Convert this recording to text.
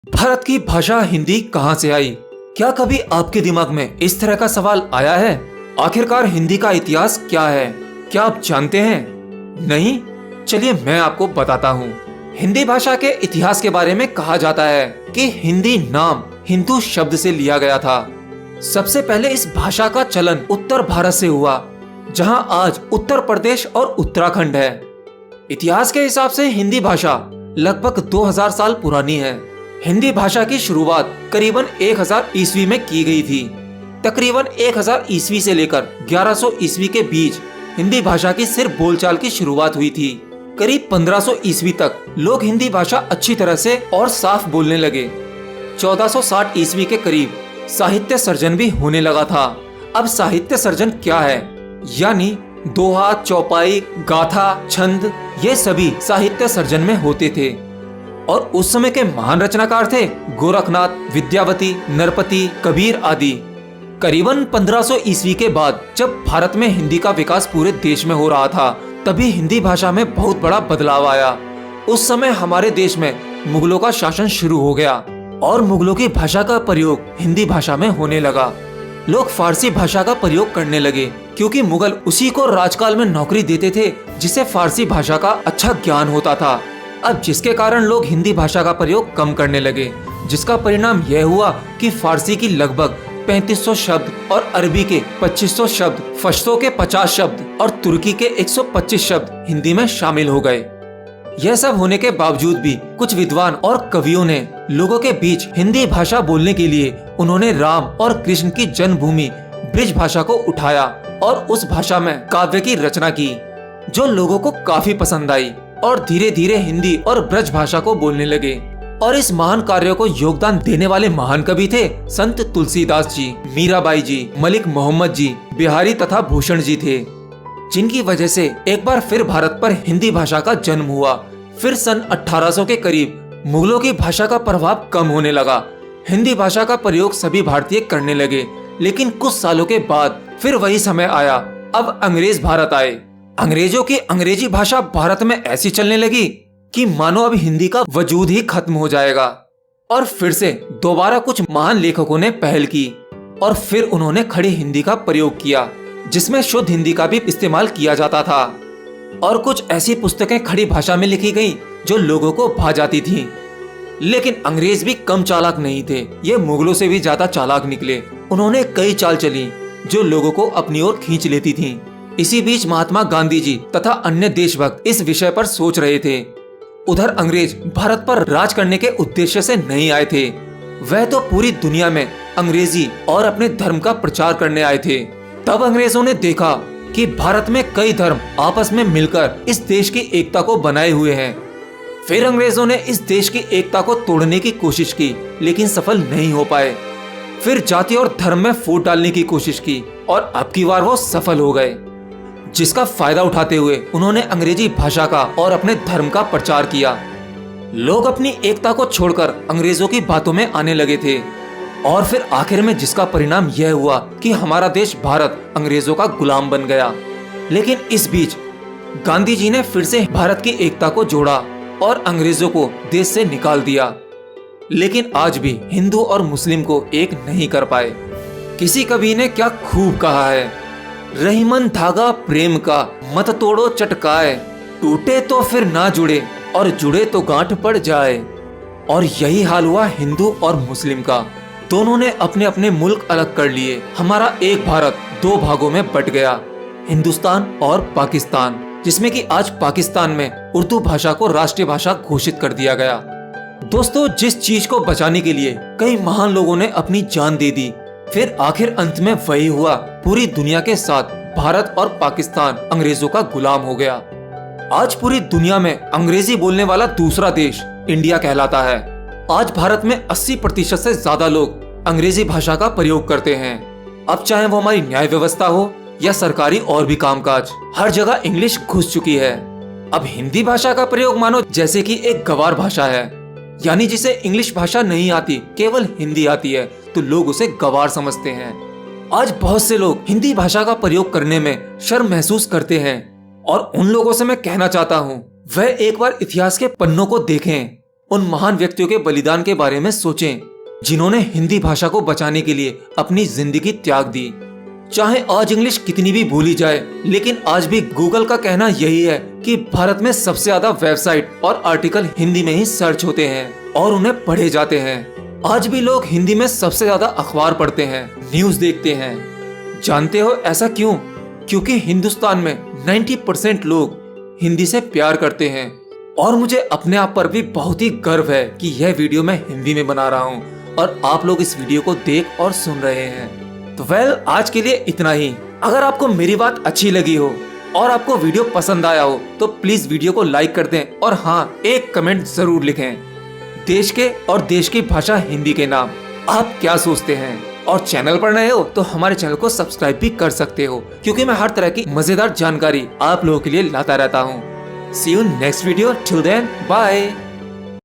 भारत की भाषा हिंदी कहाँ से आई? क्या कभी आपके दिमाग में इस तरह का सवाल आया है? आखिरकार हिंदी का इतिहास क्या है? क्या आप जानते हैं? नहीं? चलिए मैं आपको बताता हूँ। हिंदी भाषा के इतिहास के बारे में कहा जाता है कि हिंदी नाम हिंदू शब्द से लिया गया था। सबसे पहले इस भाषा का चलन उत्तर भारत से हुआ, जहाँ आज उत्तर प्रदेश और उत्तराखंड है। इतिहास के हिसाब से हिंदी भाषा लगभग 2000 साल पुरानी है। हिंदी भाषा की शुरुआत करीबन 1000 ईस्वी में की गई थी। तकरीबन 1000 ईस्वी से लेकर 1100 ईस्वी के बीच हिंदी भाषा की सिर्फ बोलचाल की शुरुआत हुई थी। करीब 1500 ईस्वी तक लोग हिंदी भाषा अच्छी तरह से और साफ बोलने लगे। 1460 ईस्वी के करीब साहित्य सर्जन भी होने लगा था। अब साहित्य सर्जन क्या है? यानी दोहा, चौपाई, गाथा, छंद, ये सभी साहित्य सर्जन में होते थे। और उस समय के महान रचनाकार थे गोरखनाथ, विद्यावती, नरपति, कबीर आदि। करीबन 1500 ईस्वी के बाद जब भारत में हिंदी का विकास पूरे देश में हो रहा था, तभी हिंदी भाषा में बहुत बड़ा बदलाव आया। उस समय हमारे देश में मुगलों का शासन शुरू हो गया और मुगलों की भाषा का प्रयोग हिंदी भाषा में होने लगा। लोग फारसी भाषा का प्रयोग करने लगे क्योंकि मुगल उसी को राजकाल में नौकरी देते थे जिसे फारसी भाषा का अच्छा ज्ञान होता था। अब जिसके कारण लोग हिंदी भाषा का प्रयोग कम करने लगे, जिसका परिणाम यह हुआ कि फारसी की लगभग 3500 शब्द और अरबी के 2500 शब्द, पश्तो के 50 शब्द और तुर्की के 125 शब्द हिंदी में शामिल हो गए। यह सब होने के बावजूद भी कुछ विद्वान और कवियों ने लोगों के बीच हिंदी भाषा बोलने के लिए उन्होंने राम और कृष्ण की जन्मभूमि ब्रिज भाषा को उठाया और उस भाषा में काव्य की रचना की, जो लोगों को काफी पसंद आई और धीरे धीरे हिंदी और ब्रज भाषा को बोलने लगे। और इस महान कार्य को योगदान देने वाले महान कवि थे संत तुलसीदास जी, मीराबाई जी, मलिक मोहम्मद जी, बिहारी तथा भूषण जी थे, जिनकी वजह से एक बार फिर भारत पर हिंदी भाषा का जन्म हुआ। फिर सन 1800 के करीब मुगलों की भाषा का प्रभाव कम होने लगा। हिंदी भाषा का प्रयोग सभी भारतीय करने लगे, लेकिन कुछ सालों के बाद फिर वही समय आया। अब अंग्रेज भारत आए। अंग्रेजों की अंग्रेजी भाषा भारत में ऐसी चलने लगी कि मानो अब हिंदी का वजूद ही खत्म हो जाएगा। और फिर से दोबारा कुछ महान लेखकों ने पहल की और फिर उन्होंने खड़ी हिंदी का प्रयोग किया, जिसमें शुद्ध हिंदी का भी इस्तेमाल किया जाता था। और कुछ ऐसी पुस्तकें खड़ी भाषा में लिखी गई जो लोगों को भा जाती थी। लेकिन अंग्रेज भी कम चालाक नहीं थे, ये मुगलों से भी ज्यादा चालाक निकले। उन्होंने कई चाल चली जो लोगों को अपनी ओर खींच लेती थी। इसी बीच महात्मा गांधी जी तथा अन्य देशभक्त इस विषय पर सोच रहे थे। उधर अंग्रेज भारत पर राज करने के उद्देश्य से नहीं आए थे, वह तो पूरी दुनिया में अंग्रेजी और अपने धर्म का प्रचार करने आए थे। तब अंग्रेजों ने देखा कि भारत में कई धर्म आपस में मिलकर इस देश की एकता को बनाए हुए हैं। फिर अंग्रेजों ने इस देश की एकता को तोड़ने की कोशिश की, लेकिन सफल नहीं हो पाए। फिर जाति और धर्म में फूट डालने की कोशिश की और अब की बार वो सफल हो गए, जिसका फायदा उठाते हुए उन्होंने अंग्रेजी भाषा का और अपने धर्म का प्रचार किया। लोग अपनी एकता को छोड़कर अंग्रेजों की बातों में आने लगे थे और फिर आखिर में जिसका परिणाम यह हुआ कि हमारा देश भारत अंग्रेजों का गुलाम बन गया। लेकिन इस बीच गांधी जी ने फिर से भारत की एकता को जोड़ा और अंग्रेजों को देश से निकाल दिया। लेकिन आज भी हिंदू और मुस्लिम को एक नहीं कर पाए। किसी कवि ने क्या खूब कहा है, रहीमन धागा प्रेम का मत तोड़ो चटकाए, टूटे तो फिर ना जुड़े और जुड़े तो गांठ पड़ जाए। और यही हाल हुआ हिंदू और मुस्लिम का। दोनों ने अपने अपने मुल्क अलग कर लिए। हमारा एक भारत दो भागों में बट गया, हिंदुस्तान और पाकिस्तान, जिसमें कि आज पाकिस्तान में उर्दू भाषा को राष्ट्रीय भाषा घोषित कर दिया गया। दोस्तों, जिस चीज को बचाने के लिए कई महान लोगों ने अपनी जान दे दी, फिर आखिर अंत में वही हुआ। पूरी दुनिया के साथ भारत और पाकिस्तान अंग्रेजों का गुलाम हो गया। आज पूरी दुनिया में अंग्रेजी बोलने वाला दूसरा देश इंडिया कहलाता है। आज भारत में 80% से ज्यादा लोग अंग्रेजी भाषा का प्रयोग करते हैं। अब चाहे वो हमारी न्याय व्यवस्था हो या सरकारी और भी कामकाज, हर जगह इंग्लिश घुस चुकी है। अब हिंदी भाषा का प्रयोग मानो जैसे कि एक गंवार भाषा है, यानी जिसे इंग्लिश भाषा नहीं आती, केवल हिंदी आती है, तो लोग उसे गंवार समझते हैं। आज बहुत से लोग हिंदी भाषा का प्रयोग करने में शर्म महसूस करते हैं और उन लोगों से मैं कहना चाहता हूँ, वह एक बार इतिहास के पन्नों को देखें उन महान व्यक्तियों के बलिदान के बारे में सोचें जिन्होंने हिंदी भाषा को बचाने के लिए अपनी जिंदगी त्याग दी। चाहे आज इंग्लिश कितनी भी भूली जाए, लेकिन आज भी गूगल का कहना यही है कि भारत में सबसे ज्यादा वेबसाइट और आर्टिकल हिंदी में ही सर्च होते हैं और उन्हें पढ़े जाते हैं। आज भी लोग हिंदी में सबसे ज्यादा अखबार पढ़ते हैं, न्यूज देखते हैं। जानते हो ऐसा क्यों? क्योंकि हिंदुस्तान में 90% लोग हिंदी से प्यार करते हैं। और मुझे अपने आप पर भी बहुत ही गर्व है कि यह वीडियो मैं हिंदी में बना रहा हूँ और आप लोग इस वीडियो को देख और सुन रहे हैं। तो आज के लिए इतना ही। अगर आपको मेरी बात अच्छी लगी हो और आपको वीडियो पसंद आया हो तो प्लीज वीडियो को लाइक कर दें और हाँ, एक कमेंट जरूर लिखें देश के और देश की भाषा हिंदी के नाम आप क्या सोचते हैं। और चैनल पर नए हो तो हमारे चैनल को सब्सक्राइब भी कर सकते हो, क्योंकि मैं हर तरह की मजेदार जानकारी आप लोगों के लिए लाता रहता हूँ। See you next video. Till then, bye.